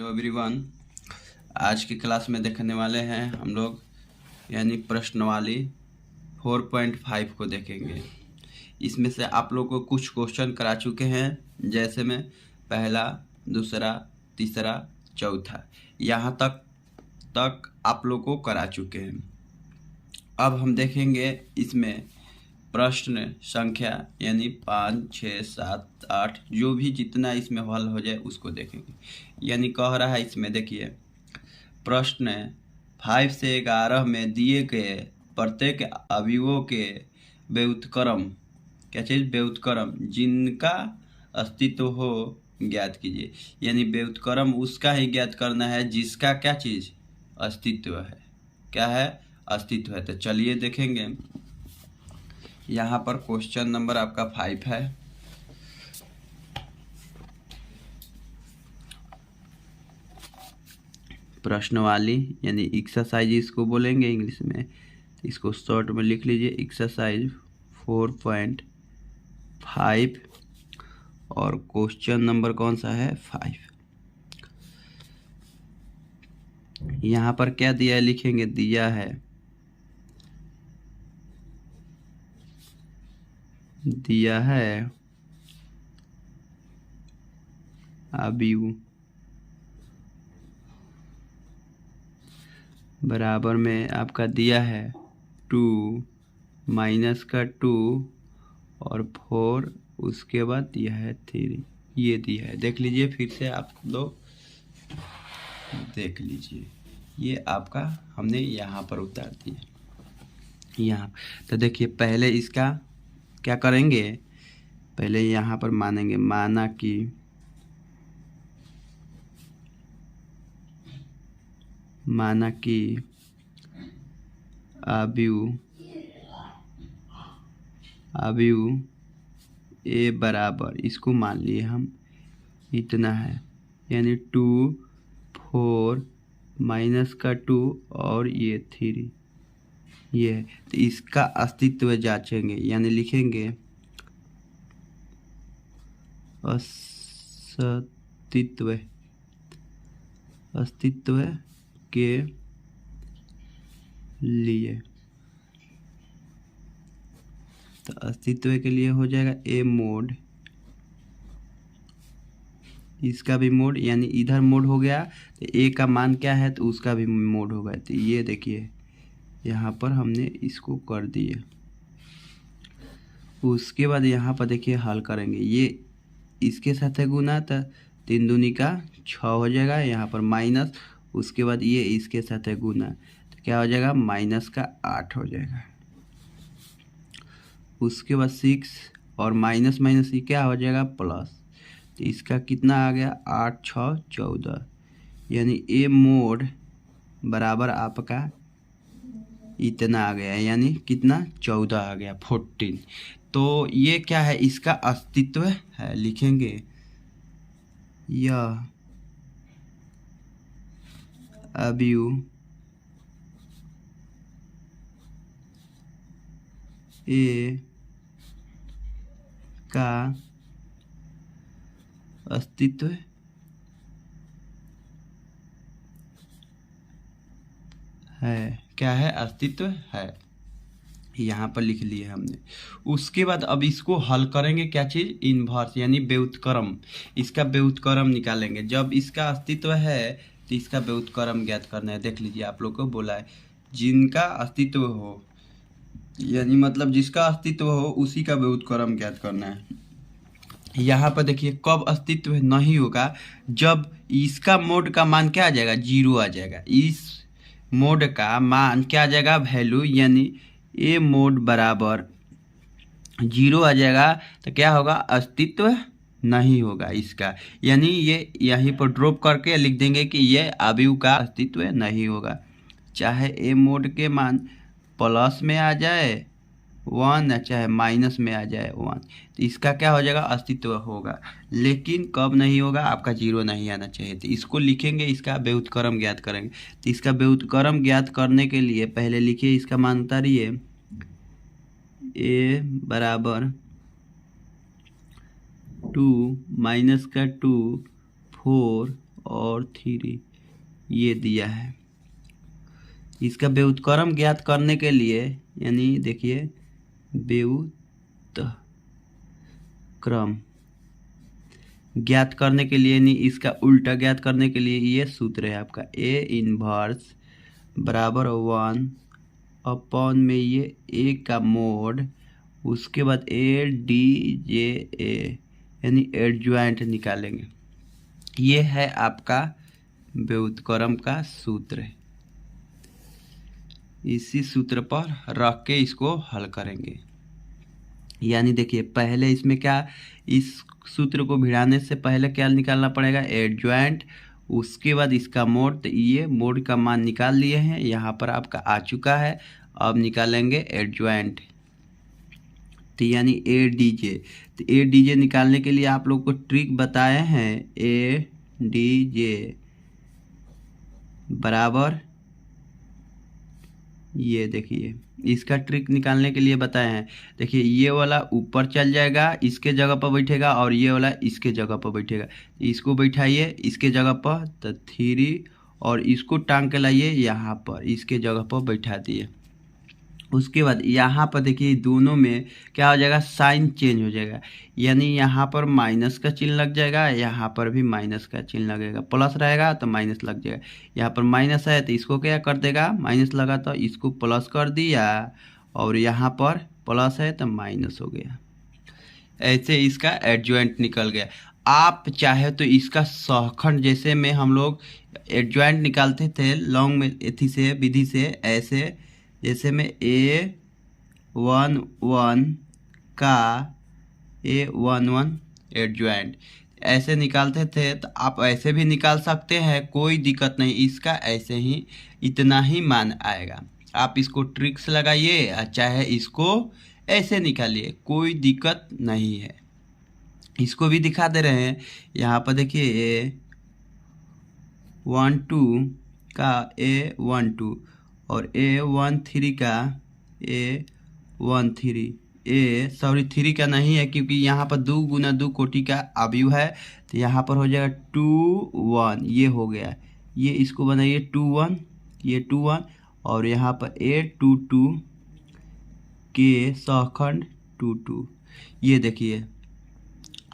Hello everyone. आज की class में देखने वाले हैं हम लोग यानी प्रश्नवाली 4.5 को देखेंगे। इसमें से आप लोग को कुछ क्वेश्चन करा चुके हैं, जैसे में पहला, दूसरा, तीसरा, चौथा, यहाँ तक आप लोग को करा चुके हैं। अब हम देखेंगे इसमें प्रश्न संख्या यानी 5, 6, 7, 8 जो भी जितना इसमें हल हो जाए उसको देखेंगे। यानी कह रहा है इसमें देखिए, प्रश्न 5 से 11 में दिए गए प्रत्येक अवयवों के व्युत्क्रम, क्या चीज़ व्युत्क्रम, जिनका अस्तित्व हो ज्ञात कीजिए। यानी व्युत्क्रम उसका ही ज्ञात करना है जिसका क्या चीज़ अस्तित्व है, क्या है अस्तित्व है। तो चलिए देखेंगे। यहाँ पर क्वेश्चन नंबर आपका 5 है। प्रश्नवाली यानी एक्सरसाइज इसको बोलेंगे इंग्लिश में। इसको शॉर्ट में लिख लीजिए, एक्सरसाइज 4.5 और क्वेश्चन नंबर कौन सा है 5। यहाँ पर क्या दिया है लिखेंगे, दिया है अवयव बराबर में आपका दिया है 2 माइनस का 2 और 4, उसके बाद यह है 3, ये दिया है। देख लीजिए, फिर से आप लोग देख लीजिए, ये आपका हमने यहाँ पर उतार दिया यहाँ। तो देखिए, पहले इसका क्या करेंगे, पहले यहाँ पर मानेंगे, माना कि अवयव ए बराबर, इसको मान लिए हम इतना है, यानी 2, 4 माइनस का 2 और ये 3, ये है। तो इसका अस्तित्व जांचेंगे, यानी लिखेंगे अस्तित्व के लिए। तो अस्तित्व के लिए हो जाएगा ए मोड, इसका भी मोड, यानी इधर मोड हो गया तो ए का मान क्या है तो उसका भी मोड होगा। तो ये देखिए यहाँ पर हमने इसको कर दिए। उसके बाद यहाँ पर देखिए हल करेंगे, ये इसके साथ है गुना तो 3 दूनी का 6 हो जाएगा, यहाँ पर माइनस, उसके बाद ये इसके साथ है गुना तो क्या हो जाएगा माइनस का 8 हो जाएगा। उसके बाद 6 और माइनस माइनस ये क्या हो जाएगा प्लस, तो इसका कितना आ गया 8, 6, 14, यानी ए मोड बराबर आपका इतना आ गया, यानी कितना 14 आ गया 14। तो ये क्या है, इसका अस्तित्व है, लिखेंगे यह अवयव ए का अस्तित्व है, क्या है अस्तित्व है, यहाँ पर लिख लिए हमने। उसके बाद अब इसको हल करेंगे, क्या चीज़ इन्वर्स यानी व्युत्क्रम, इसका व्युत्क्रम निकालेंगे। जब इसका अस्तित्व है तो इसका व्युत्क्रम ज्ञात करना है। देख लीजिए, आप लोग को बोला है जिनका अस्तित्व हो, यानी मतलब जिसका अस्तित्व हो उसी का व्युत्क्रम ज्ञात करना है। यहाँ पर देखिए कब अस्तित्व नहीं होगा, जब इसका मोड का मान क्या आ जाएगा 0 आ जाएगा, इस मोड का मान क्या आ जाएगा वैल्यू, यानी ए मोड बराबर 0 आ जाएगा तो क्या होगा अस्तित्व नहीं होगा इसका, यानी ये यहीं पर ड्रॉप करके लिख देंगे कि ये अवयव का अस्तित्व नहीं होगा। चाहे ए मोड के मान प्लस में आ जाए 1, चाहे माइनस में आ जाए 1, तो इसका क्या हो जाएगा अस्तित्व होगा। लेकिन कब नहीं होगा, आपका 0 नहीं आना चाहिए। तो इसको लिखेंगे, इसका व्युत्क्रम ज्ञात करेंगे। तो इसका व्युत्क्रम ज्ञात करने के लिए पहले लिखिए, इसका मान उतारिए, ए बराबर 2 माइनस का 2, 4 और 3 ये दिया है। इसका व्युत्क्रम ज्ञात करने के लिए यानी देखिए व्युत्क्रम ज्ञात करने के लिए यानी इसका उल्टा ज्ञात करने के लिए ये सूत्र है आपका ए इनवर्स बराबर 1 अपॉन में ये ए का मोड, उसके बाद ए डी जे ए यानी एडज्वाइंट निकालेंगे। ये है आपका व्युत्क्रम का सूत्र है। इसी सूत्र पर रख के इसको हल करेंगे। यानी देखिए पहले इसमें क्या, इस सूत्र को भिड़ाने से पहले क्या निकालना पड़ेगा, एडज्वाइंट, उसके बाद इसका मोड। तो ये मोड का मान निकाल लिए हैं, यहाँ पर आपका आ चुका है। अब निकालेंगे एडज्वाइंट, तो यानी ए डी जे। तो ए डी जे निकालने के लिए आप लोग को ट्रिक बताए हैं, ए डी जे बराबर ये देखिए इसका ट्रिक निकालने के लिए बताए हैं। देखिए ये वाला ऊपर चल जाएगा, इसके जगह पर बैठेगा, और ये वाला इसके जगह पर बैठेगा। इसको बैठाइए इसके जगह पर, तो 3 और इसको टांग के लाइए यहाँ पर, इसके जगह पर बैठा दिए। उसके बाद यहाँ पर देखिए दोनों में क्या हो जाएगा, साइन चेंज हो जाएगा। यानी यहाँ पर माइनस का चिन्ह लग जाएगा, यहाँ पर भी माइनस का चिन्ह लगेगा। प्लस रहेगा तो माइनस लग जाएगा। यहाँ पर माइनस है तो इसको क्या कर देगा, माइनस लगा तो इसको प्लस कर दिया, और यहाँ पर प्लस है तो माइनस हो गया। ऐसे इसका एडज्वाइंट निकल गया। आप चाहे तो इसका सहखंड, जैसे में हम लोग एडज्वाइंट निकालते थे लॉन्ग में एथी से विधि से, ऐसे जैसे में A11 का A11 एडज्वाइंट ऐसे निकालते थे, तो आप ऐसे भी निकाल सकते हैं, कोई दिक्कत नहीं। इसका ऐसे ही इतना ही मान आएगा। आप इसको ट्रिक्स लगाइए, चाहे इसको ऐसे निकालिए, कोई दिक्कत नहीं है। इसको भी दिखा दे रहे हैं। यहाँ पर देखिए A12 का A12 और A13 का A13 3 का नहीं है, क्योंकि यहाँ पर 2 गुना 2 कोटि का अवयव है। तो यहाँ पर हो जाएगा 2 1, ये हो गया। ये इसको बनाइए 2 1, ये 2 1, और यहाँ पर A22 के सहखंड 2 2, ये देखिए।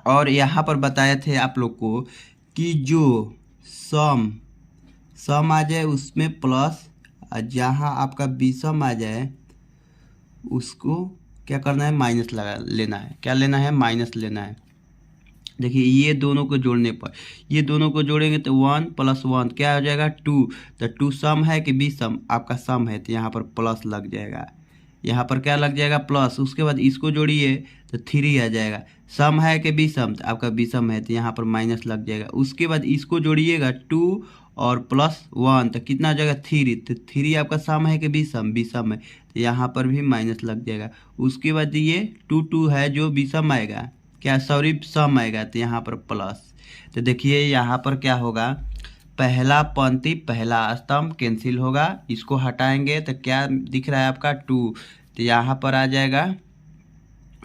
और यहाँ पर बताए थे आप लोग को कि जो सम आ जाए उसमें प्लस, जहाँ आपका विषम आ जाए उसको क्या करना है, माइनस लगा लेना है। क्या लेना है, माइनस लेना है। देखिए ये दोनों को जोड़ने पर, ये दोनों को जोड़ेंगे तो 1 + 1 क्या हो जाएगा, 2। तो 2 सम है कि विषम, आपका सम है, तो यहाँ पर प्लस लग जाएगा। यहाँ पर क्या लग जाएगा, प्लस। उसके बाद इसको जोड़िए तो 3 आ जाएगा। सम है कि विषम, तो आपका विषम है, तो यहाँ पर माइनस लग जाएगा। उसके बाद इसको जोड़िएगा 2 और +1, तो कितना आ जाएगा, 3। तो 3 आपका सम है कि विषम, विषम है, तो यहाँ पर भी माइनस लग जाएगा। उसके बाद ये 2 2 है जो विषम आएगा, क्या सॉरी सम आएगा, तो यहाँ पर प्लस। तो देखिए यहाँ पर क्या होगा, पहला पंक्ति पहला स्तंभ कैंसिल होगा, इसको हटाएंगे तो क्या दिख रहा है आपका 2, तो यहाँ पर आ जाएगा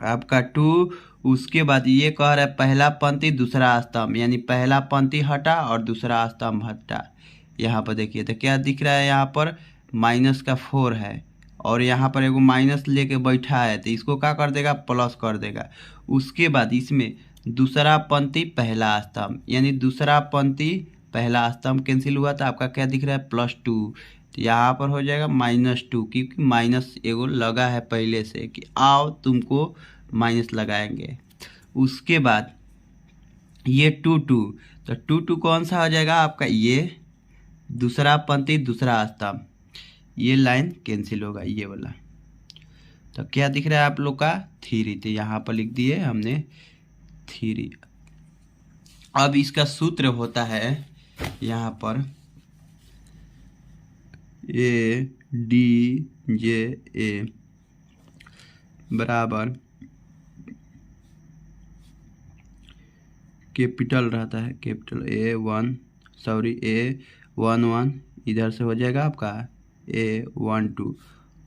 आपका 2। उसके बाद ये कह रहा है पहला पंक्ति दूसरा स्तंभ, यानी पहला पंक्ति हटा और दूसरा स्तंभ हटा। यहाँ पर देखिए तो क्या दिख रहा है, यहाँ पर -4 है, और यहाँ पर एगो माइनस लेके बैठा है, तो इसको क्या कर देगा, प्लस कर देगा। उसके बाद इसमें दूसरा पंक्ति पहला स्तंभ, यानी दूसरा पंक्ति पहला स्तंभ कैंसिल हुआ, तो आपका क्या दिख रहा है, +2। तो यहाँ पर हो जाएगा -2, क्योंकि माइनस एगो लगा है पहले से कि आओ तुमको माइनस लगाएंगे। उसके बाद ये 2 2, तो 2 2 कौन सा हो जाएगा आपका, ये दूसरा पंक्ति दूसरा स्तंभ, ये लाइन कैंसिल होगा ये वाला। तो क्या दिख रहा है आप लोग का, 3। तो यहाँ पर लिख दिए हमने 3। अब इसका सूत्र होता है यहाँ पर ADJA बराबर कैपिटल रहता है, कैपिटल A11 इधर से हो जाएगा आपका A12।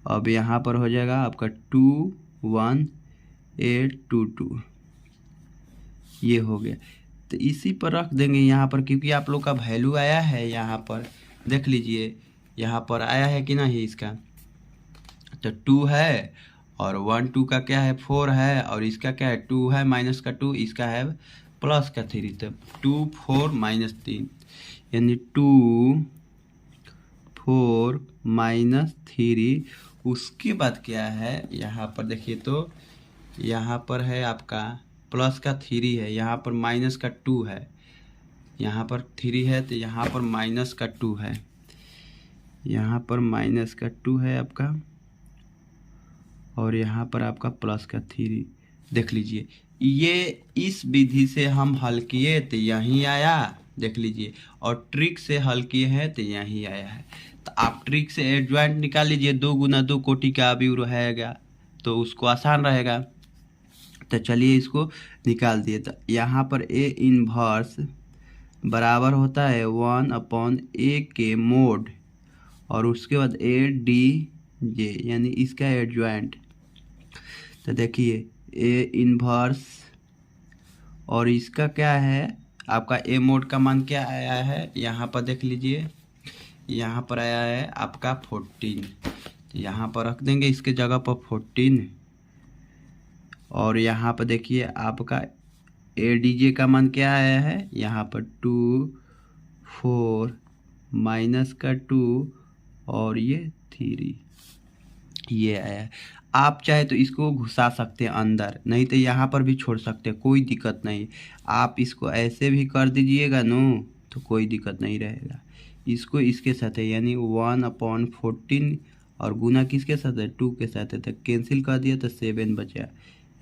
अब यहाँ पर हो जाएगा आपका 2 1 8 2 2, ये हो गया। तो इसी पर रख देंगे यहाँ पर, क्योंकि आप लोग का वैल्यू आया है यहाँ पर, देख लीजिए यहाँ पर आया है कि नहीं इसका, तो 2 है और 1 2 का क्या है 4 है, और इसका क्या है 2 है माइनस का 2, इसका है प्लस का 3, तो 2 4 माइनस 3 यानी 2 4 माइनस 3। उसके बाद क्या है यहाँ पर देखिए, तो यहाँ पर है आपका प्लस का 3 है, यहाँ पर माइनस का 2 है, यहाँ पर 3 है तो यहाँ पर माइनस का 2 है, यहाँ पर माइनस का 2 है आपका, और यहाँ पर आपका प्लस का 3। देख लीजिए ये इस विधि से हम हल किए तो यहीं आया, देख लीजिए, और ट्रिक से हल किए हैं तो यहीं आया है। तो आप ट्रिक से एडजॉइंट निकाल लीजिए, 2 गुना 2 कोटि का अवयव रहेगा तो उसको आसान रहेगा। तो चलिए इसको निकाल दिए। तो यहाँ पर ए इनवर्स बराबर होता है 1/a के मोड, और उसके बाद ए डी जे यानी इसका एडजॉइंट। तो देखिए ए इनवर्स और इसका क्या है आपका ए मोड का मान क्या आया है, यहाँ पर देख लीजिए, यहाँ पर आया है आपका 14। तो यहाँ पर रख देंगे इसके जगह पर 14, और यहाँ पर देखिए आपका ए डी जे का मान क्या आया है, यहाँ पर 2 4 माइनस का 2 और ये 3 ये आया है। आप चाहे तो इसको घुसा सकते हैं अंदर, नहीं तो यहाँ पर भी छोड़ सकते हैं, कोई दिक्कत नहीं। आप इसको ऐसे भी कर दीजिएगा नो तो कोई दिक्कत नहीं रहेगा। इसको इसके साथ है यानी 1/14 और गुना किसके साथ है 2 के साथ है, तो कैंसिल कर दिया तो 7 बचा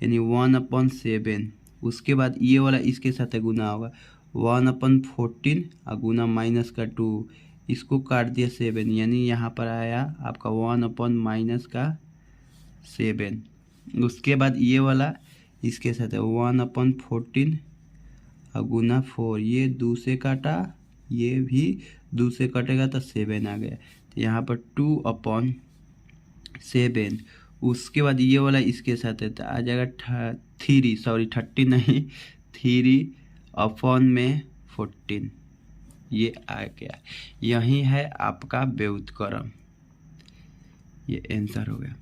यानी 1/7। उसके बाद ये वाला इसके साथ गुना होगा 1/14 और गुना माइनस का 2, इसको काट दिया 7 यानी यहाँ पर आया आपका 1/-7। उसके बाद ये वाला इसके साथ है 1/14 और गुना 4, ये 2 से काटा, ये भी 2 से कटेगा तो 7 आ गया। तो यहाँ पर 2/7। उसके बाद ये वाला इसके साथ है तो आ जाएगा 30 नहीं 3/14 ये आ गया। यही है आपका व्युत्क्रम, ये आंसर हो गया।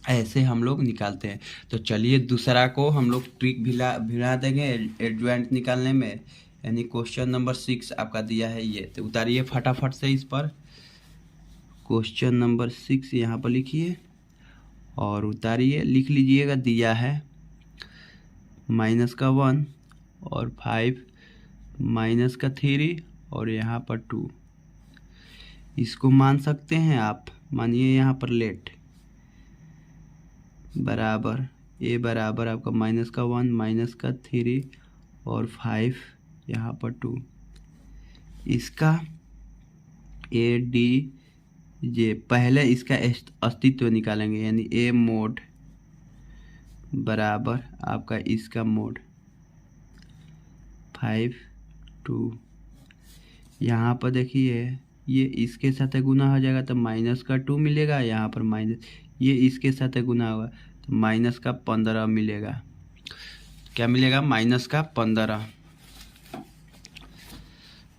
ऐसे हम लोग निकालते हैं। तो चलिए दूसरा को हम लोग ट्रिक भिड़ा देंगे एडजॉइंट निकालने में, यानी क्वेश्चन नंबर 6 आपका दिया है ये, तो उतारिए फटाफट से इस पर। क्वेश्चन नंबर 6 यहाँ पर लिखिए और उतारिए, लिख लीजिएगा। दिया है माइनस का 1 और 5 माइनस का 3 और यहाँ पर 2। इसको मान सकते हैं आप, मानिए यहाँ पर लेट बराबर ए बराबर आपका माइनस का 1 माइनस का 3 और 5 यहाँ पर 2। इसका ए डी जे पहले इसका अस्तित्व निकालेंगे, यानी ए मोड बराबर आपका इसका मोड 5 2। यहाँ पर देखिए ये इसके साथ गुना हो जाएगा तो माइनस का 2 मिलेगा, यहाँ पर माइनस, ये इसके साथ गुना होगा तो माइनस का 15 मिलेगा। क्या मिलेगा माइनस का 15।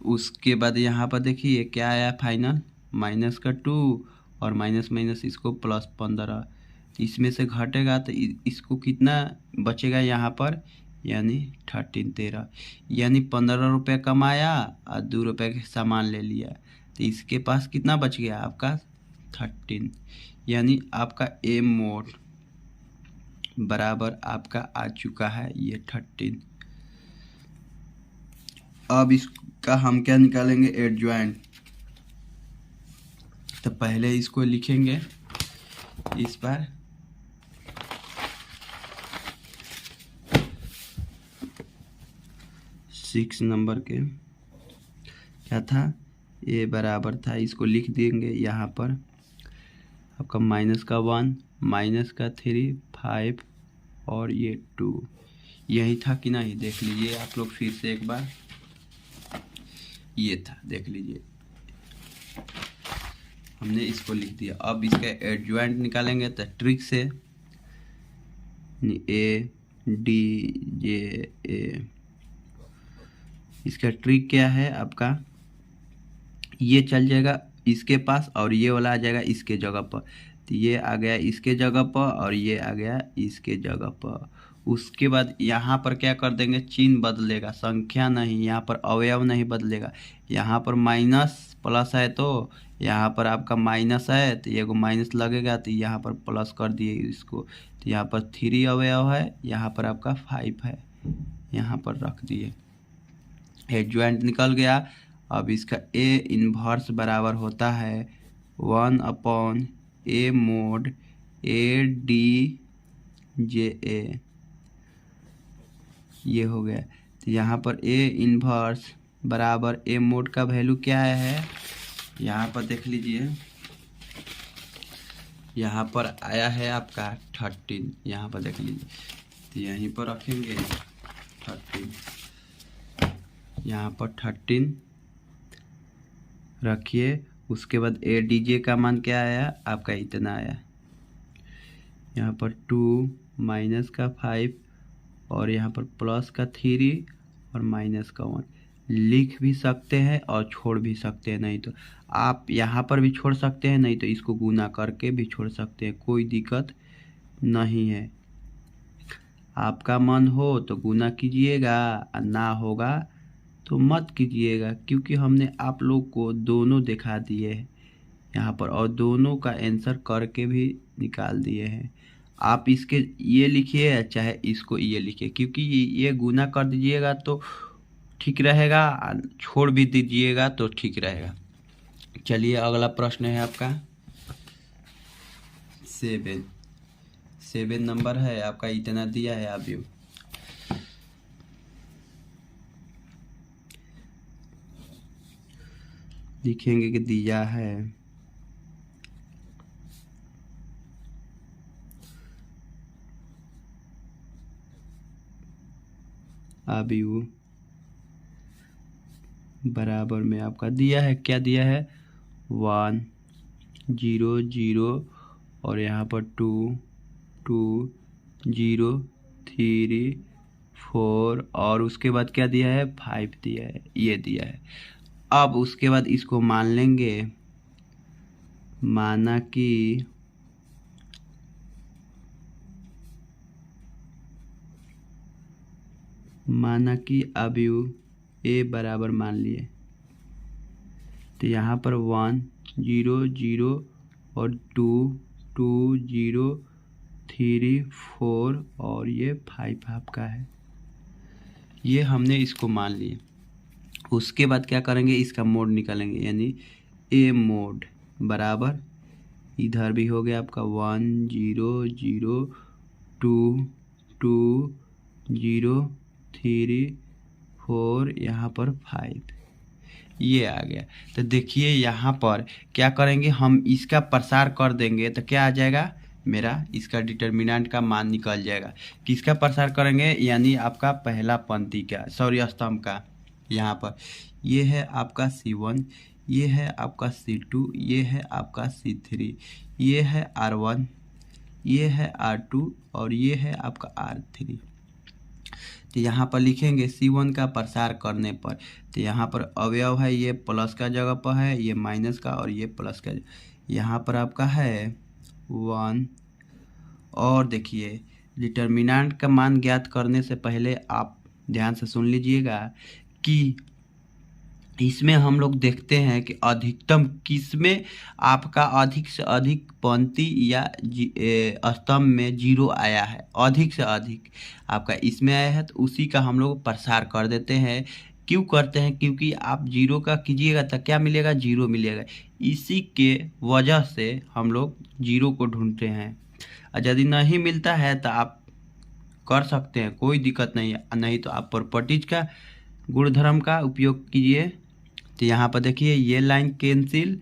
उसके बाद यहाँ पर देखिए क्या आया फाइनल, माइनस का 2 और माइनस माइनस इसको प्लस 15, इसमें से घटेगा तो इसको कितना बचेगा यहाँ पर, यानी 13 यानी 15 रुपये कमाया और 2 रुपये के सामान ले लिया, तो इसके पास कितना बच गया आपका 13, यानी आपका ए मोड बराबर आपका आ चुका है ये 13। अब इसका हम क्या निकालेंगे एडजॉइंट। तो पहले इसको लिखेंगे इस पर, सिक्स नंबर के क्या था ए बराबर था, इसको लिख देंगे यहाँ पर आपका माइनस का 1 माइनस का 3 5 और ये 2, यही था कि नहीं, देख लीजिए आप लोग फिर से एक बार, ये था देख लीजिए, हमने इसको लिख दिया। अब इसका एडजॉइंट निकालेंगे तो ट्रिक से ए डी जे ए इसका ट्रिक क्या है आपका, ये चल जाएगा इसके पास और ये वाला आ जाएगा इसके जगह पर। तो ये आ गया इसके जगह पर और ये आ गया इसके जगह पर। उसके बाद यहाँ पर क्या कर देंगे, चिन्ह बदलेगा, संख्या नहीं, यहाँ पर अवयव नहीं बदलेगा। यहाँ पर माइनस प्लस है तो यहाँ पर आपका माइनस है तो ये को माइनस लगेगा, तो यहाँ पर प्लस कर दिए इसको। तो यहाँ पर 3 अवयव है, यहाँ पर आपका 5 है, यहाँ पर रख दिए। एडजॉइंट निकल गया। अब इसका ए इन्वर्स बराबर होता है 1/a mod a d j a, ये हो गया। तो यहाँ पर ए इन्वर्स बराबर ए मोड का वैल्यू क्या है, यहाँ पर देख लीजिए, यहाँ पर आया है आपका 13, यहाँ पर देख लीजिए। तो यहीं पर रखेंगे 13, यहाँ पर 13 रखिए। उसके बाद ए डी जे का मान क्या आया आपका, इतना आया। यहाँ पर 2 माइनस का 5 और यहाँ पर प्लस का 3 और माइनस का 1 लिख भी सकते हैं और छोड़ भी सकते हैं। नहीं तो आप यहाँ पर भी छोड़ सकते हैं, नहीं तो इसको गुना करके भी छोड़ सकते हैं, कोई दिक्कत नहीं है। आपका मन हो तो गुना कीजिएगा और ना होगा तो मत कीजिएगा, क्योंकि हमने आप लोग को दोनों दिखा दिए हैं यहाँ पर और दोनों का आंसर करके भी निकाल दिए हैं। आप इसके ये लिखिए चाहे इसको ये लिखिए, क्योंकि ये गुना कर दीजिएगा तो ठीक रहेगा, छोड़ भी दीजिएगा तो ठीक रहेगा। चलिए अगला प्रश्न है आपका 7 नंबर है आपका, इतना दिया है। अभी लिखेंगे कि दिया है अभी वो बराबर में आपका दिया है, क्या दिया है 1 0 0 और यहाँ पर 2 2 0 3 4 और उसके बाद क्या दिया है 5 दिया है, ये दिया है। अब उसके बाद इसको मान लेंगे, माना कि अभी ए बराबर मान लिए। तो यहाँ पर 1 0 0 और 2 2 0 3 4 और ये 5 आपका है, ये हमने इसको मान लिए। उसके बाद क्या करेंगे, इसका मोड निकालेंगे, यानी ए मोड बराबर इधर भी हो गया आपका 1 0 0 2 2 0 3 4 यहाँ पर 5, ये आ गया। तो देखिए यहाँ पर क्या करेंगे, हम इसका प्रसार कर देंगे तो क्या आ जाएगा मेरा, इसका डिटर्मिनेंट का मान निकल जाएगा। किसका प्रसार करेंगे, यानी आपका पहला पंक्ति का, सॉरी स्तंभ का। यहाँ पर ये है आपका C1, ये है आपका C2, ये है आपका C3, ये है R1, ये है R2 और ये है आपका R3। तो यहाँ पर लिखेंगे C1 का प्रसार करने पर, तो यहाँ पर अवयव है, ये प्लस का जगह पर है, ये माइनस का और ये प्लस का, यहाँ पर आपका है 1। और देखिए डिटर्मिनेंट का मान ज्ञात करने से पहले आप ध्यान से सुन लीजिएगा कि इसमें हम लोग देखते हैं कि अधिकतम किसमें आपका अधिक से अधिक पंक्ति या स्तंभ में 0 आया है, अधिक से अधिक आपका इसमें आया है, तो उसी का हम लोग प्रसार कर देते हैं। क्यों करते हैं, क्योंकि आप 0 का कीजिएगा तो क्या मिलेगा, 0 मिलेगा। इसी के वजह से हम लोग 0 को ढूंढते हैं, और यदि नहीं मिलता है तो आप कर सकते हैं, कोई दिक्कत नहीं है, नहीं तो आप प्रॉपर्टीज का गुणधर्म का उपयोग कीजिए। तो यहाँ पर देखिए ये लाइन कैंसिल,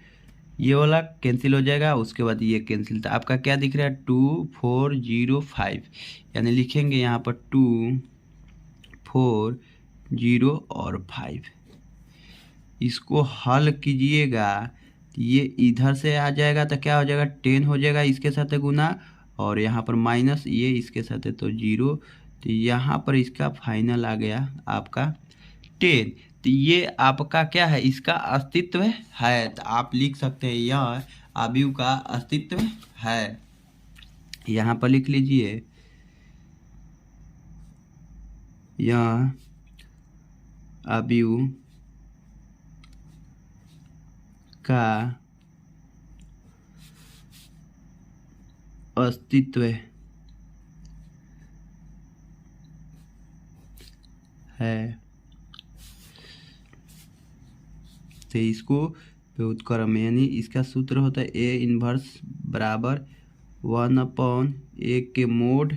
ये वाला कैंसिल हो जाएगा, उसके बाद ये कैंसिल। तो आपका क्या दिख रहा है 2 4 0 5, यानी लिखेंगे यहाँ पर 2 4 0 और 5। इसको हल कीजिएगा, ये इधर से आ जाएगा तो क्या हो जाएगा 10 हो जाएगा, इसके साथ गुना, और यहाँ पर माइनस ये इसके साथ है तो 0। तो यहाँ पर इसका फाइनल आ गया आपका 10। तो ये आपका क्या है, इसका अस्तित्व है। तो आप लिख सकते हैं यह अवयव का अस्तित्व है। यहाँ पर लिख लीजिए यह अवयव का अस्तित्व है। तो इसको व्युत्क्रम यानी इसका सूत्र होता है ए इनवर्स बराबर 1/a के मोड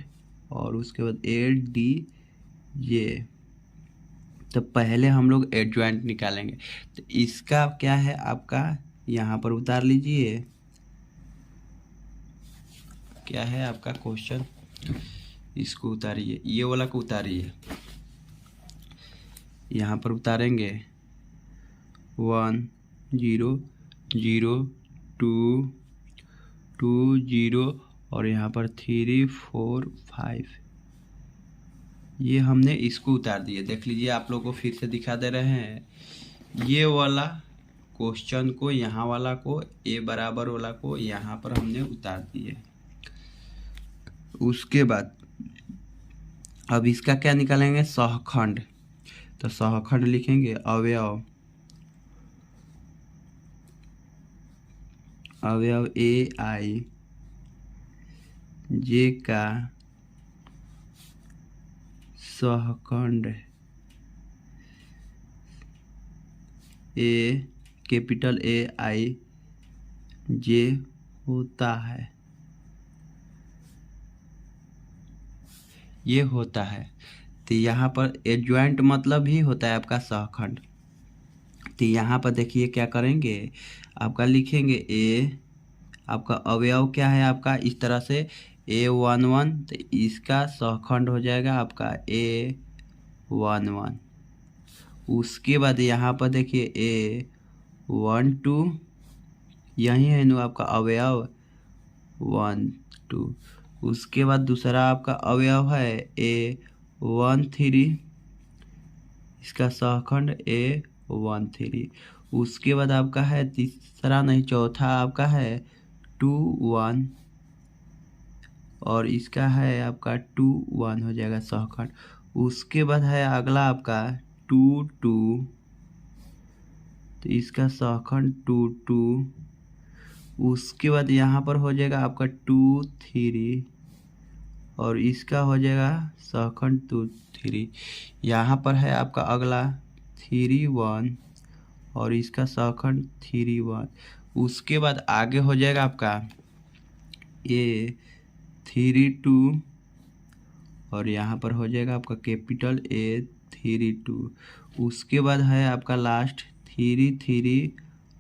और उसके बाद ADJ। तो पहले हम लोग एडजॉइंट निकालेंगे। तो इसका क्या है आपका, यहाँ पर उतार लीजिए, क्या है आपका क्वेश्चन, इसको उतारिए, ये वाला को उतारिए। यहाँ पर उतारेंगे 1 0 0 2 2 0 और यहाँ पर 3 4 5। ये हमने इसको उतार दिए। देख लीजिए, आप लोगों को फिर से दिखा दे रहे हैं। ये वाला क्वेश्चन को, यहाँ वाला को, ए बराबर वाला को यहाँ पर हमने उतार दिए। उसके बाद अब इसका क्या निकालेंगे, सहखंड। तो सहखंड लिखेंगे अवयव AIJ का सहखंड कैपिटल AIJ होता है। ये होता है। तो यहाँ पर एडजॉइंट मतलब ही होता है आपका सहखंड। तो यहाँ पर देखिए क्या करेंगे, आपका लिखेंगे ए, आपका अवयव क्या है आपका, इस तरह से A11। तो इसका सहखंड हो जाएगा आपका A11। उसके बाद यहाँ पर देखिए A12, यही है ना आपका अवयव 1 2। उसके बाद दूसरा आपका अवयव है A13, इसका सहखंड A13। उसके बाद आपका है तीसरा नहीं, चौथा आपका है 2 1 और इसका है आपका 2 1 हो जाएगा सहखंड। उसके बाद है अगला आपका 2 2, तो इसका सहखंड 2 2। उसके बाद यहाँ पर हो जाएगा आपका 2 3 और इसका हो जाएगा सहखंड 2 3। यहाँ पर है आपका अगला 3 1 और इसका सहखंड 3 1। उसके बाद आगे हो जाएगा आपका A3 2 और यहाँ पर हो जाएगा आपका कैपिटल A3 2। उसके बाद है आपका लास्ट 3 3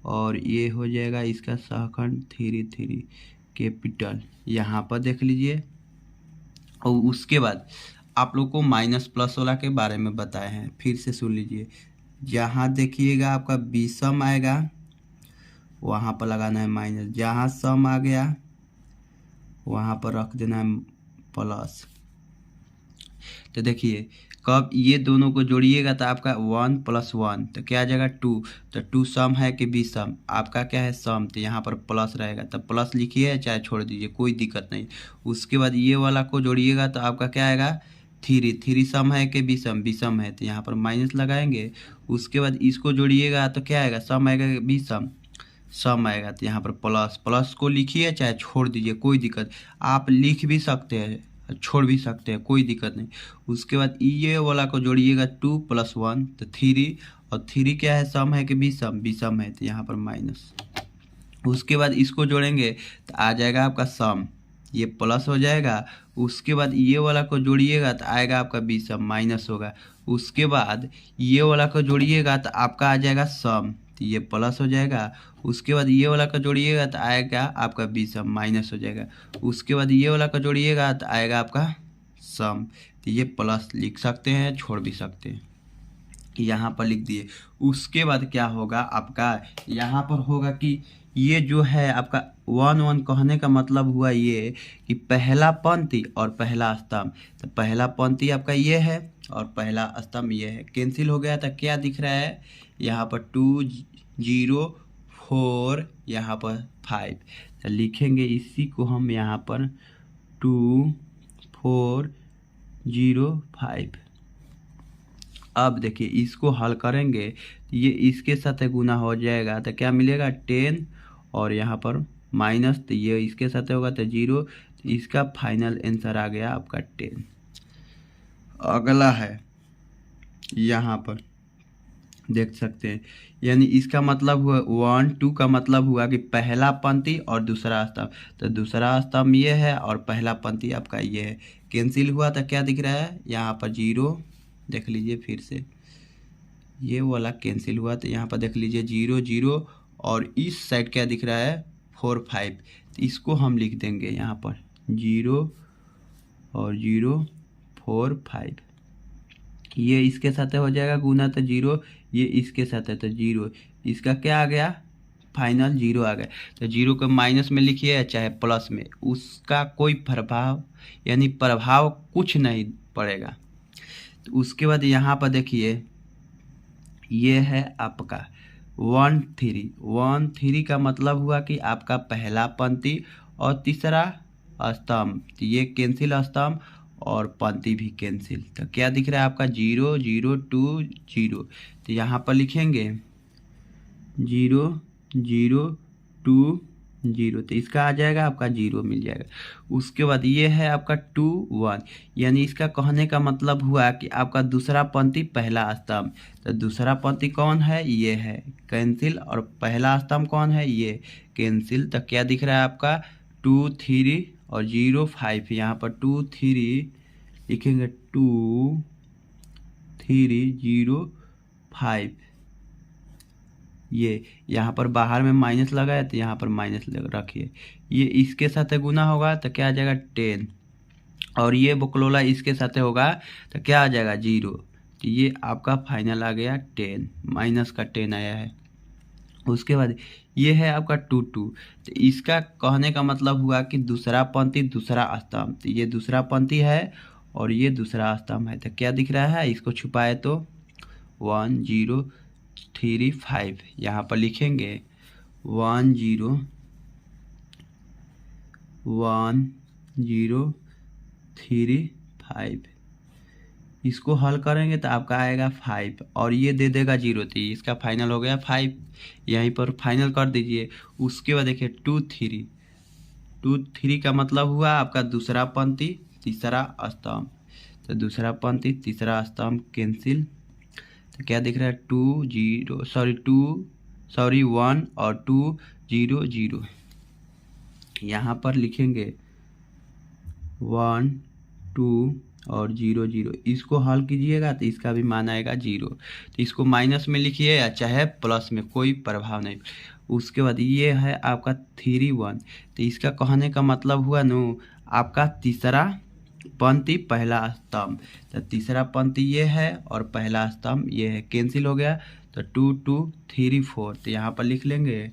और ये हो जाएगा इसका सहखंड 3 3 कैपिटल। यहाँ पर देख लीजिए। और उसके बाद आप लोग को माइनस प्लस वाला के बारे में बताए हैं, फिर से सुन लीजिए। जहाँ देखिएगा आपका विषम आएगा वहाँ पर लगाना है माइनस, जहाँ सम आ गया वहाँ पर रख देना है प्लस। तो देखिए कब ये दोनों को जोड़िएगा तो आपका 1 + 1 तो क्या आ जाएगा 2। तो 2 सम है कि विषम, आपका क्या है सम, तो यहाँ पर प्लस रहेगा। तो प्लस लिखिए चाहे छोड़ दीजिए, कोई दिक्कत नहीं। उसके बाद ये वाला को जोड़िएगा तो आपका क्या आएगा 3 3 सम है कि विषम, विषम है तो यहाँ पर माइनस लगाएंगे। उसके बाद इसको जोड़िएगा तो क्या आएगा सम आएगा कि विषम, सम आएगा तो यहाँ पर प्लस, प्लस को लिखिए चाहे छोड़ दीजिए, कोई दिक्कत, आप लिख भी सकते हैं छोड़ भी सकते हैं, कोई दिक्कत नहीं। उसके बाद ये वाला को जोड़िएगा 2 + 1 तो 3 और 3 क्या है सम है कि विषम, विषम है तो यहाँ पर माइनस। उसके बाद इसको जोड़ेंगे तो आ जाएगा आपका सम, ये प्लस हो जाएगा। उसके बाद ये वाला को जोड़िएगा तो आएगा आपका विषम, माइनस होगा। उसके बाद ये वाला को जोड़िएगा तो आपका आ जाएगा सम, तो ये प्लस हो जाएगा। उसके बाद ये वाला का जोड़िएगा तो आएगा आपका विषम, माइनस हो जाएगा। उसके बाद ये वाला का जोड़िएगा तो आएगा आपका सम, तो ये प्लस लिख सकते हैं, छोड़ भी सकते हैं, यहाँ पर लिख दिए। उसके बाद क्या होगा आपका, यहाँ पर होगा कि ये जो है आपका 1 1 कहने का मतलब हुआ ये कि पहला पंक्ति और पहला स्तंभ। तो पहला पंक्ति आपका ये है और पहला स्तंभ ये है, कैंसिल हो गया। तो क्या दिख रहा है यहाँ पर 2 0 4 यहाँ पर 5। तो लिखेंगे इसी को हम यहाँ पर 2 4 0 5। अब देखिए इसको हल करेंगे तो ये इसके साथ गुना हो जाएगा तो क्या मिलेगा 10 और यहाँ पर माइनस, तो ये इसके साथ होगा तो 0। तो इसका फाइनल आंसर आ गया आपका 10। अगला है यहाँ पर देख सकते हैं, यानी इसका मतलब हुआ 1 2 का मतलब हुआ कि पहला पंक्ति और दूसरा स्तंभ। तो दूसरा स्तंभ ये है और पहला पंक्ति आपका ये है। कैंसिल हुआ तो क्या दिख रहा है यहाँ पर 0, देख लीजिए फिर से ये वाला कैंसिल हुआ तो यहाँ पर देख लीजिए 0 0 और इस साइड क्या दिख रहा है 4 5। तो इसको हम लिख देंगे यहाँ पर 0 और 0 4 5। ये इसके साथ हो जाएगा गुना तो 0, ये इसके साथ है तो 0। इसका क्या आ गया फाइनल 0 आ गया। तो 0 को माइनस में लिखिए या चाहे प्लस में, उसका कोई प्रभाव यानी प्रभाव कुछ नहीं पड़ेगा। तो उसके बाद यहाँ पर देखिए ये है आपका 1 3। 1 3 का मतलब हुआ कि आपका पहला पंक्ति और तीसरा स्तंभ, तो ये कैंसिल स्तंभ और पंक्ति भी कैंसिल। तो क्या दिख रहा है आपका 0 0 2 0। तो यहाँ पर लिखेंगे 0 0 2 0। तो इसका आ जाएगा आपका 0 मिल जाएगा। उसके बाद ये है आपका 2 1, यानी इसका कहने का मतलब हुआ कि आपका दूसरा पंक्ति पहला स्तंभ। तो दूसरा पंक्ति कौन है ये है कैंसिल और पहला स्तंभ कौन है ये कैंसिल। तो क्या दिख रहा है आपका 2 3 और 0 5। यहाँ पर 2 3 लिखेंगे 2 3 0 5। ये यहाँ पर बाहर में माइनस लगा है तो यहाँ पर माइनस रखिए। ये इसके साथ गुना होगा तो क्या आ जाएगा 10 और ये बकलोला इसके साथ होगा तो क्या आ जाएगा 0। तो ये आपका फाइनल आ गया 10, माइनस का 10 आया है। उसके बाद ये है आपका 2 2। तो इसका कहने का मतलब हुआ कि दूसरा पंक्ति दूसरा स्तंभ। तो ये दूसरा पंक्ति है और ये दूसरा स्तंभ है। तो क्या दिख रहा है इसको छुपाए तो 1 0 3 5। यहाँ पर लिखेंगे 1 0 1 0 3 5। इसको हल करेंगे तो आपका आएगा 5 और ये दे देगा 0। तो इसका फाइनल हो गया 5, यहीं पर फाइनल कर दीजिए। उसके बाद देखिए 2 3। 2 3 का मतलब हुआ आपका दूसरा पंक्ति तीसरा स्तंभ। तो दूसरा पंक्ति तीसरा स्तंभ कैंसिल। तो क्या दिख रहा है 1 और 2 0 0। यहाँ पर लिखेंगे 1 2 और 0 0। इसको हल कीजिएगा तो इसका भी मान आएगा 0। तो इसको माइनस में लिखिए या चाहे प्लस में, कोई प्रभाव नहीं। उसके बाद ये है आपका 3 1। तो इसका कहने का मतलब हुआ नो आपका तीसरा पंक्ति पहला स्तंभ। तो तीसरा पंक्ति ये है और पहला स्तंभ ये है, कैंसिल हो गया। तो 2 2 3 4। तो यहाँ पर लिख लेंगे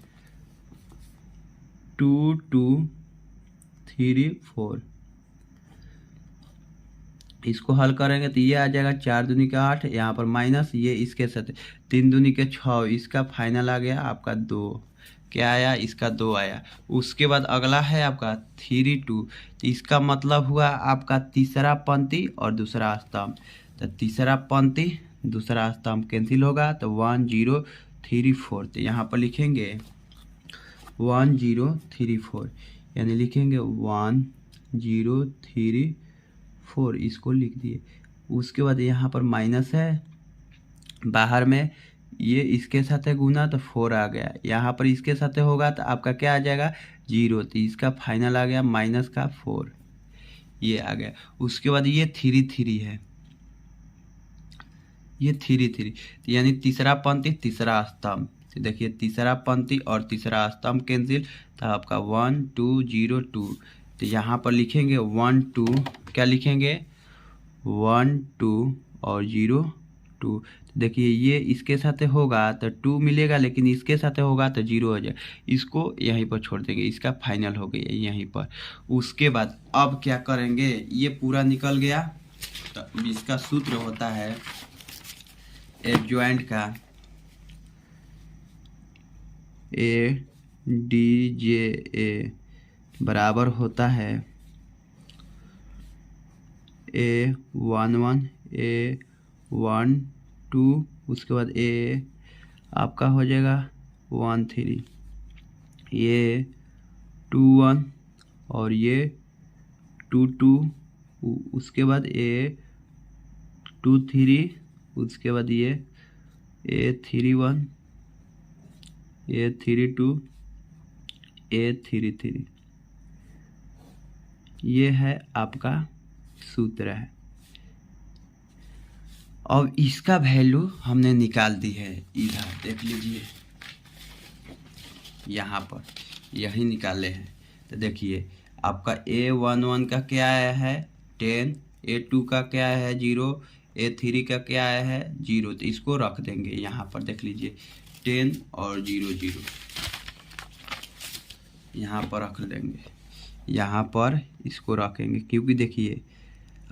2 2 3 4। इसको हल करेंगे तो ये आ जाएगा 4 दूनी का 8, यहाँ पर माइनस ये इसके साथ 3 दूनी के 6। इसका फाइनल आ गया आपका 2। क्या आया इसका 2 आया। उसके बाद अगला है आपका 3 2। तो इसका मतलब हुआ आपका तीसरा पंक्ति और दूसरा स्तंभ। तो तीसरा पंक्ति दूसरा स्तंभ कैंसिल होगा तो 1 0 3 4। तो यहाँ पर लिखेंगे 1 0 3 4, यानी लिखेंगे 1 0 3 4। इसको लिख दिए। उसके बाद यहाँ पर माइनस है बाहर में, ये इसके साथ है गुना तो 4 आ गया। यहाँ पर इसके साथ होगा तो आपका क्या आ जाएगा 0। तो इसका फाइनल आ गया माइनस का 4, ये आ गया। उसके बाद ये 3 3 है, ये 3 3 यानी तीसरा पंक्ति तीसरा स्तंभ। तो देखिए तीसरा पंक्ति और तीसरा स्तंभ कैंसिल। तो आपका 1 2 0 2। तो यहाँ पर लिखेंगे 1 2, क्या लिखेंगे 1 2 और 0 2। देखिए ये इसके साथ होगा तो 2 मिलेगा, लेकिन इसके साथ होगा तो 0 हो जाए। इसको यहीं पर छोड़ देंगे, इसका फाइनल हो गया यहीं पर। उसके बाद अब क्या करेंगे, ये पूरा निकल गया। तो इसका सूत्र होता है एडजॉइंट का ADJA बराबर होता है A11 A12, उसके बाद A आपका हो जाएगा 13, ये 21 और ये 22, उसके बाद A23, उसके बाद ये A31, A32, A33। ये है आपका सूत्र है। अब इसका वैल्यू हमने निकाल दी है, इधर देख लीजिए, यहाँ पर यही निकाले हैं। तो देखिए आपका A11 का क्या आया है 10, A2 का क्या है 0, A3 का क्या आया है 0। तो इसको रख देंगे यहाँ पर, देख लीजिए 10 और 0 0 यहाँ पर रख देंगे, यहाँ पर इसको रखेंगे, क्योंकि देखिए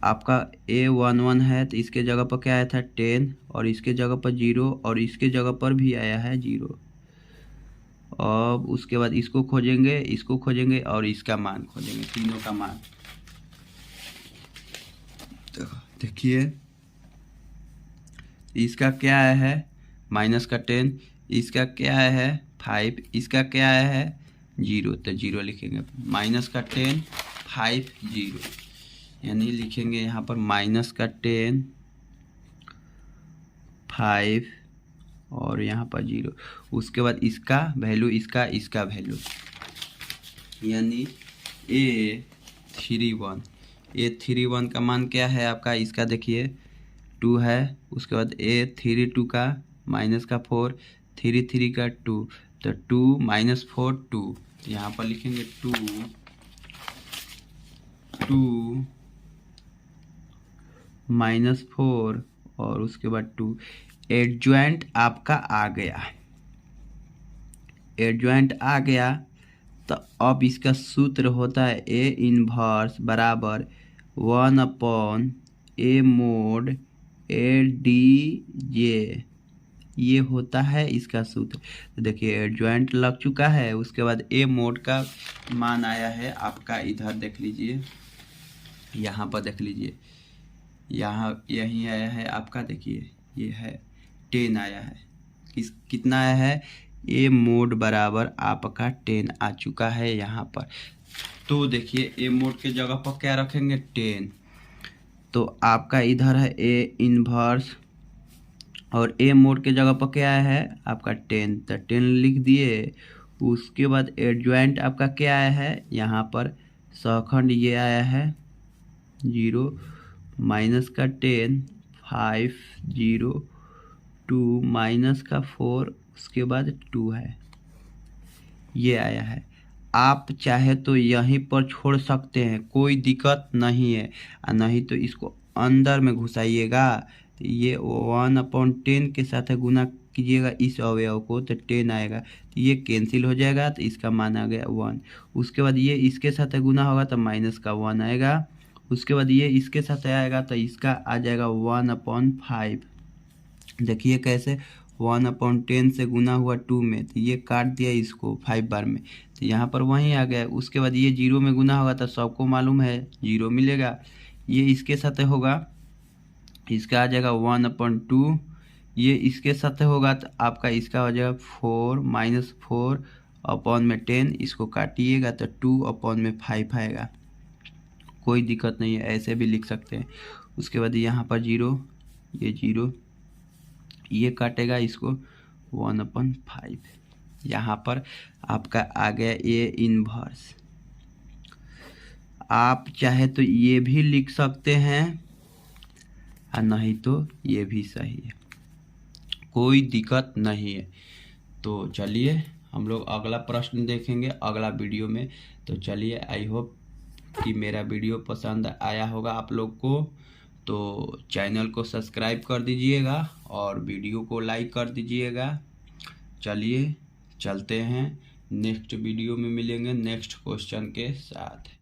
आपका A11 है तो इसके जगह पर क्या आया था 10 और इसके जगह पर 0 और इसके जगह पर भी आया है 0। अब उसके बाद इसको खोजेंगे, इसको खोजेंगे और इसका मान खोजेंगे, तीनों का मान। तो देखिए इसका क्या आया है माइनस का 10, इसका क्या आया है 5, इसका क्या आया है 0। तो 0 लिखेंगे, माइनस का 10 5 0, यानी लिखेंगे यहाँ पर माइनस का 10 5 और यहाँ पर 0। उसके बाद इसका वैल्यू, इसका वैल्यू, यानी A31 का मान क्या है आपका, इसका देखिए 2 है। उसके बाद A32 का माइनस का 4, 3 का 2, तो 2 माइनस 4 2, यहाँ पर लिखेंगे 2 माइनस 4 और उसके बाद 2। एडजॉइंट आपका आ गया, एडजॉइंट आ गया। तो अब इसका सूत्र होता है A इनवर्स बराबर 1/A mod ADJ, ये होता है इसका सूत्र। तो देखिए एडजॉइंट लग चुका है, उसके बाद A mod का मान आया है आपका, इधर देख लीजिए, यहाँ पर देख लीजिए, यहाँ यही आया है आपका, देखिए ये है 10 आया है। कितना आया है A mod बराबर आपका 10 आ चुका है यहाँ पर। तो देखिए A mod के जगह पर क्या रखेंगे 10, तो आपका इधर है A इनवर्स और A mod के जगह पर क्या है आपका 10, तो 10 लिख दिए। उसके बाद एडजॉइंट आपका क्या आया है यहाँ पर सहखंड, ये आया है 0, माइनस का 10 5 0 2 माइनस का 4, उसके बाद 2 है, ये आया है। आप चाहे तो यहीं पर छोड़ सकते हैं, कोई दिक्कत नहीं है, नहीं तो इसको अंदर में घुसाइएगा। ये 1/10 के साथ गुना कीजिएगा इस अवयव को, तो 10 आएगा, तो ये कैंसिल हो जाएगा, तो इसका मान आ गया 1। उसके बाद ये इसके साथ गुना होगा तो माइनस का 1 आएगा। उसके बाद ये इसके साथ आएगा तो इसका आ जाएगा 1/5। देखिए कैसे 1/10 से गुना हुआ 2 में, तो ये काट दिया इसको 5 बार में, तो यहाँ पर वहीं आ गया। उसके बाद ये 0 में गुना होगा तो सबको मालूम है 0 मिलेगा। ये इसके साथ होगा, इसका आ जाएगा 1/2, ये इसके साथ होगा तो आपका इसका हो जाएगा 4 माइनस 4/10, इसको काटिएगा तो 2/5 आएगा, कोई दिक्कत नहीं है, ऐसे भी लिख सकते हैं। उसके बाद यहाँ पर 0, ये 0, ये काटेगा इसको 1/5, यहाँ पर आपका आ गया A इनवर्स। आप चाहे तो ये भी लिख सकते हैं और नहीं तो ये भी सही है, कोई दिक्कत नहीं है। तो चलिए हम लोग अगला प्रश्न देखेंगे अगला वीडियो में। तो चलिए, आई होप कि मेरा वीडियो पसंद आया होगा आप लोग को, तो चैनल को सब्सक्राइब कर दीजिएगा और वीडियो को लाइक कर दीजिएगा। चलिए चलते हैं, नेक्स्ट वीडियो में मिलेंगे नेक्स्ट क्वेश्चन के साथ।